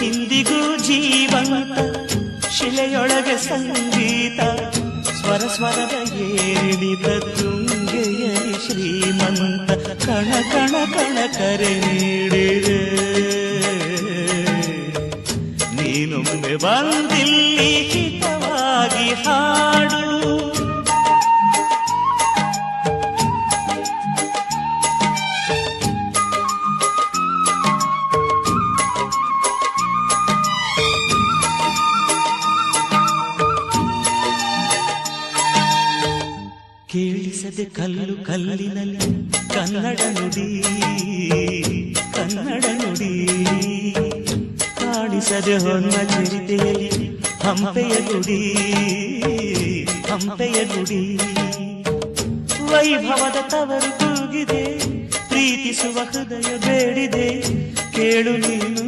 ಇಂದಿಗೂ ಜೀವಂತ ಶಿಲೆಯೊಳಗೆ ಸಂಗೀತ ಸ್ವರ ಸ್ವರದ ಏರಿದ ತುಂಗೆಯಲಿ ಶ್ರೀಮಂತ ಕಣ ಕಣ ಕಣ ಕರೆ ನೀಡಿದೆ ನೀನೊಮ್ಮೆ ಬಂದಿಲ್ಲಿ ಹಿತವಾಗಿ ಹಾಡು ಕೇಳಿಸದೆ ಕಲ್ಲು ಕಲ್ಲಿನಲ್ಲಿ ಕನ್ನಡ ನುಡಿ ಕನ್ನಡ ನುಡಿ ಕಾಣಿಸದೆ ಹೊನ್ನ ಚರಿತೆಯಲ್ಲಿ ಹಂಪೆಯ ಗುಡಿ ಹಂಪೆಯ ಗುಡಿ ವೈಭವದ ತವರು ಕೂಗಿದೆ ಪ್ರೀತಿಸುವ ಹೃದಯ ಬೇಡಿದೆ ಕೇಳು ನೀನು